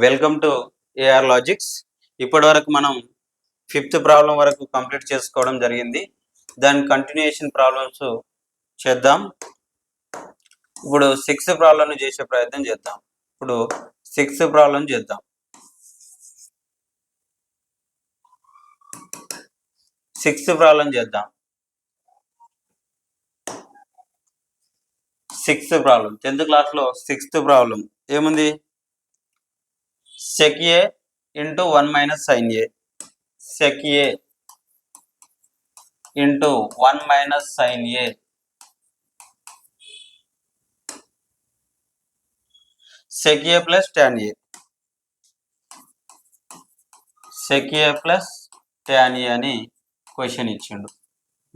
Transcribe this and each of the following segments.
Welcome to AR logics. ఇప్పటి వరకు మనం 5th ప్రాబ్లం వరకు కంప్లీట్ చేసుకోవడం జరిగింది. దాని కంటిన్యూషన్ ప్రాబ్లమ్స్ చేద్దాం. ఇప్పుడు 6th ప్రాబ్లం చేసే ప్రయత్నం చేద్దాం. ఇప్పుడు 6th ప్రాబ్లం చేద్దాం. 6th ప్రాబ్లం చేద్దాం. 6th ప్రాబ్లం 10th క్లాస్లో 6th ప్రాబ్లం ఏముంది? sec a into 1 minus sin a. sec a into 1 minus sin a. sec a plus tan a. sec a plus tan a అని question ఇచ్చిండు.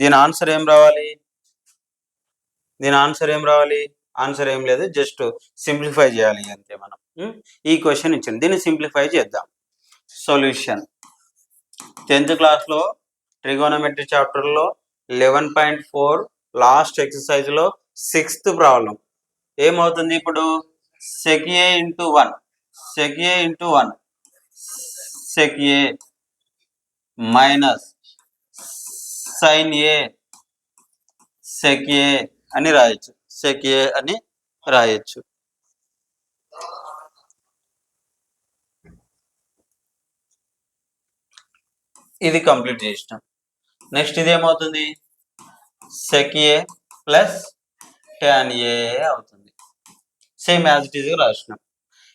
దీని answer ఏం రావాలి? Answer ఏం లేదు, జస్ట్ సింప్లిఫై చేయాలి అంతే. మనం ఈ క్వశ్చన్ ఇచ్చింది, దీన్ని సింప్లిఫై చేద్దాం. సొల్యూషన్ 10th క్లాస్లో ట్రిగోనోమెట్రీ చాప్టర్లో 11.4 లాస్ట్ ఎక్సర్సైజ్లో 6th ప్రాబ్లం ఏమవుతుంది? ఇప్పుడు sec a into 1 sec a minus sin a sec a అని రాయొచ్చు. ఇది కంప్లీట్ చేసినాం. నెక్స్ట్ ఇది ఏమవుతుంది? sec a plus tan a అవుతుంది. సేమ్ యాజ్ ఇట్ ఈజ్ రాసినాం.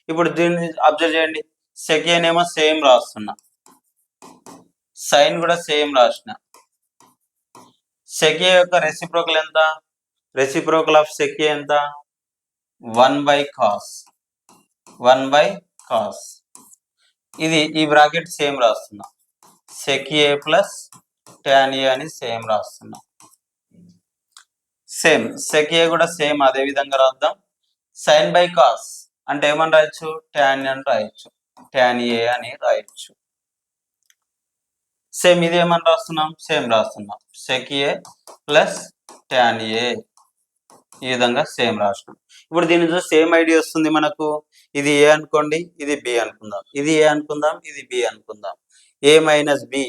ఇప్పుడు దీన్ని అబ్జర్వ్ చేయండి. sec a నేమో సేమ్ రాస్తున్నా, సైన్ కూడా సేమ్ రాసిన. sec a యొక్క రెసిప్రోకల్ ఎంత? రెసిప్రోకల్ ఆఫ్ sec a ఎంత? 1/cos. ఇది ఈ బ్రాకెట్ సేమ్ రాస్తున్నా, sec a plus tan a అని సేమ్ రాస్తున్నా. సేమ్ sec a కూడా సేమ్ అదే విధంగా రాద్దాం. sin బై cos అంటే ఏమని రాయొచ్చు? tan అని రాయొచ్చు, tan a అని రాయొచ్చు. సేమ్ ఇది ఏమని రాస్తున్నాం? సేమ్ రాస్తున్నాం, sec a plus tan a. ఈ విధంగా సేమ్ రాసినాం. ఇప్పుడు దీని చూసి సేమ్ ఐడియా వస్తుంది మనకు. ఇది ఏ అనుకోండి, ఇది బి అనుకుందాం. ఇది ఏ అనుకుందాం, ఇది బి అనుకుందాం. ఏ మైనస్ బి,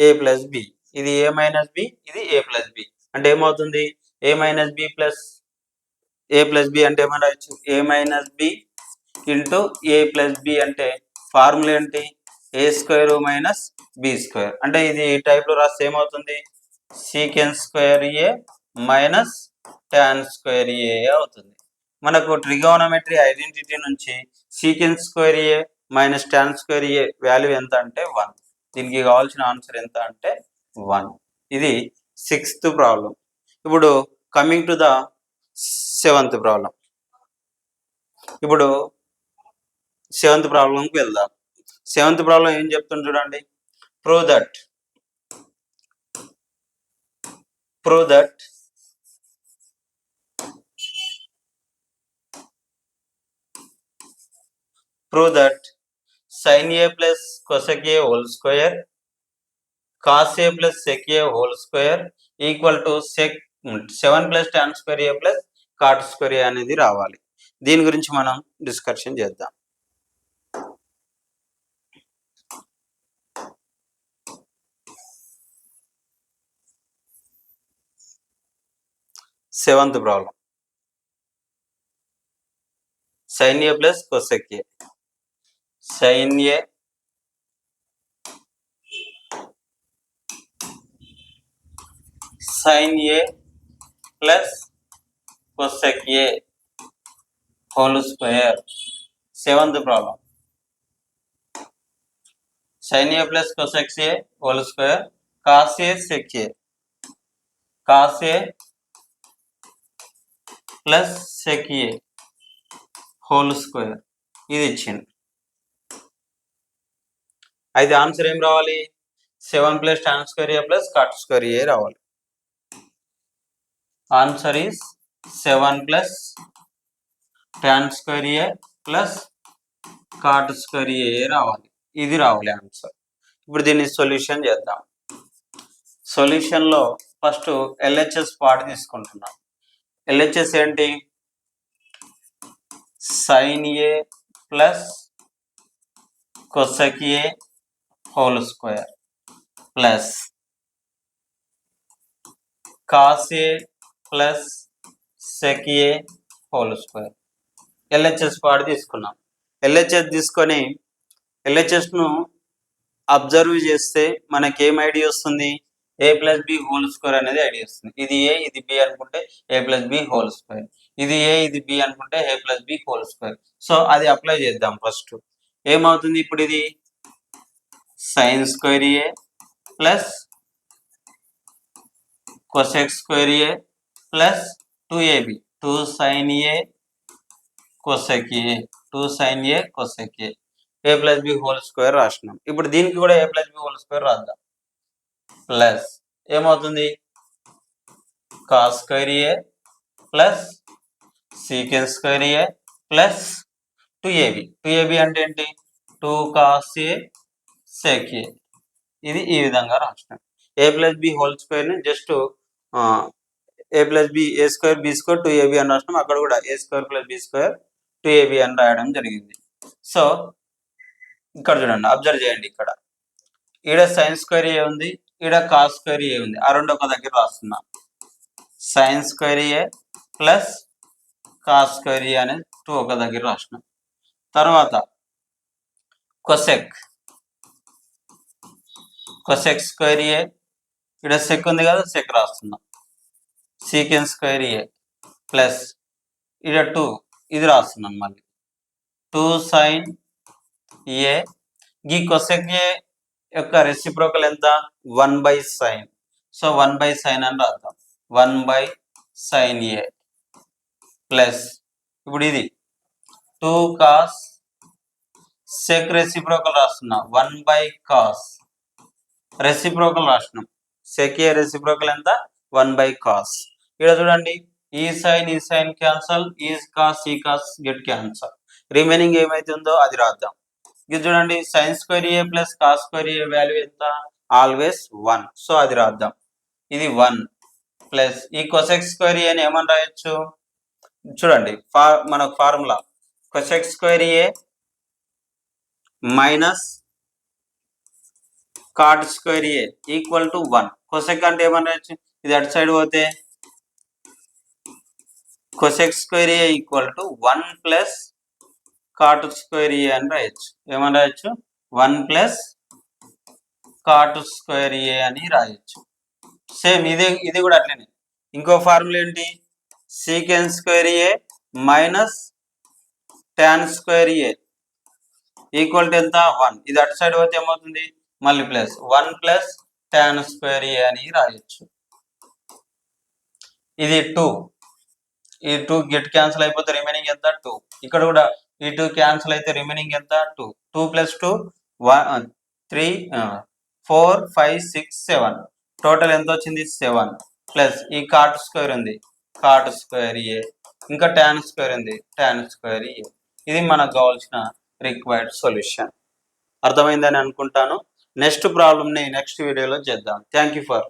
ఏ ప్లస్ బి. ఇది ఏ మైనస్ బి, ఇది ఏ ప్లస్ బి. అంటే ఏమవుతుంది? A minus B plus A plus B అంటే ఏమని రాయొచ్చు? A minus B into A plus B అంటే ఫార్ములా ఏంటి? A square minus B square. అంటే ఇది ఈ టైప్ లో రాస్తే ఏమవుతుంది? Secant square A minus tan square A అవుతుంది. మనకు ట్రిగోనోమెట్రీ ఐడెంటిటీ నుంచి secant square A minus tan square A value ఎంత అంటే 1. దీనికి కావాల్సిన ఆన్సర్ ఎంత అంటే 1. ఇది 6th ప్రాబ్లం. ఇప్పుడు coming to the 7th problem. ఇప్పుడు 7th ప్రాబ్లంకి వెళ్దాం. 7th ప్రాబ్లం ఏం చెప్తుంది చూడండి. Prove that sin a plus cosec a whole square cos a plus sec a whole square equal to 7 plus tan square a plus cot square a అనేది రావాలి. దీని గురించి మనం డిస్కషన్ చేద్దాం. Seventh problem sin a plus cosec a. sin a plus cosec a whole square. 7th problem. sin a plus cosec a whole square cos a sec a plus sec a whole square ఇది ఇచ్చింది. అయితే answer ఏం రావాలి? 7 plus tan square a plus cot square a రావాలి. Answer is 7 plus tan square a plus cot square a రావాలి. ఇది రావాలి answer. ఇప్పుడు దీన్ని సొల్యూషన్ చేద్దాం. సొల్యూషన్లో ఫస్ట్ LHS పార్ట్ తీసుకుంటున్నాం. LHS ఏంటి? sin a plus cosec a whole square plus cos a plus sec a whole square. LHS పాడు తీసుకున్నాం. LHS తీసుకొని LHSను అబ్జర్వ్ చేస్తే మనకి ఏం ఐడియా వస్తుంది? a plus B whole square అనేది ఐడియా వస్తుంది. ఇది ఏ ఇది బి అనుకుంటే a plus B whole square, ఇది ఏ ఇది బి అనుకుంటే a plus B whole square. So అది అప్లై చేద్దాం. ఫస్ట్ ఏమవుతుంది? ఇప్పుడు ఇది sine square A plus cosec square A plus 2ab 2 sin a cosec a 2 sin a cosec a a plus B whole square రాసినాం. ఇప్పుడు దీనికి కూడా a plus B whole square రాద్దాం. ప్లస్ ఏమవుతుంది? cos square A plus secant square A plus 2ab అంటే ఏంటి? 2 cos a sec a. ఇది ఈ విధంగా రాసినాం. a plus B whole square ని just a plus B A square B square 2ab అని రాసినాం. అక్కడ కూడా a square plus B square 2ab అని రాయడం జరిగింది. సో ఇక్కడ చూడండి, అబ్జర్వ్ చేయండి. ఇక్కడ ఈడ సైన్ స్క్వేర్ ఏ ఉంది, ఈడ కాస్ స్క్వేర్ ఏ ఉంది. ఆ రెండు ఒక దగ్గర రాస్తున్నా. Sign square A plus cos square ఏ అనేది 2 ఒక దగ్గర రాసిన. తర్వాత కొసెక్ స్క్వేర్ ఏ, ఇక్కడ సెక్ ఉంది కదా, సెక్ రాస్తున్నా. సీకెన్ స్క్వేర్ ఏ ప్లస్ ఇక్కడ 2 ఇది రాస్తున్నాను. మళ్ళీ 2 సైన్ ఏ. ఈ కొసెక్ ఏ యొక్క రెసిప్రోకల్ ఎంత? 1/sin. సో 1/sin అని రాద్దాం. 1/sin ఏ ప్లస్ ఇప్పుడు ఇది 2 cos sec రెసిప్రోకల్ రాస్తున్నా. 1/cos రెసిప్రోకల్ రాసినాం. sec ఏ రెసిప్రోకల్ ఎంత? 1/cos. ఇక్కడ చూడండి, ఈ సైన్ క్యాన్సల్, ఈ కాస్ గెట్ క్యాన్సల్. రిమైనింగ్ ఏమైతుందో అది రాద్దాం. ఇది చూడండి, sine square A plus cos square A value ఎంత? ఆల్వేస్ 1. సో అది రాద్దాం. ఇది 1 ప్లస్ ఈ కొసెక్ స్క్వేర్ ఏ అని ఏమని రాయొచ్చు? చూడండి, మనకు formula cosec square A minus cot square A equal to 1. Cosec అంటే ఏమని రాయొచ్చు? ఇది అటు సైడ్ పోతే cosec square A equal to 1 plus cot square A అని రాయొచ్చు. ఏమని రాయొచ్చు? 1 ప్లస్ కాట్ స్క్వేర్ ఏ అని రాయొచ్చు. సేమ్ ఇది కూడా అట్లనే. ఇంకో ఫార్ములా ఏంటి? సీకెన్ square A minus tan square A equal to ఎంత? 1. ఇది అటు సైడ్ పోతే ఏమవుతుంది? మళ్ళీ plus 1 plus tan square A అని రాయొచ్చు. ఇది 2. ఈ 2 గెట్ క్యాన్సిల్ అయిపోతే రిమైనింగ్ ఎంత? 2. ఇక్కడ కూడా ఈ 2 క్యాన్సిల్ అయితే రిమైనింగ్ ఎంత? 2. 2 ప్లస్ 2 3 4 5 6 7. టోటల్ ఎంత వచ్చింది? 7 ప్లస్ ఈ కాట్ స్క్వేర్ ఉంది, కాట్ స్క్వేర్ ఏ, ఇంకా టాన్ స్క్వేర్ ఉంది, టాన్ స్క్వేర్ ఏ. ఇది మనకు కావాల్సిన రిక్వైర్డ్ సొల్యూషన్. అర్థమైందని అనుకుంటాను. నెక్స్ట్ ప్రాబ్లమ్ని నెక్స్ట్ వీడియోలో చేద్దాం. Thank you for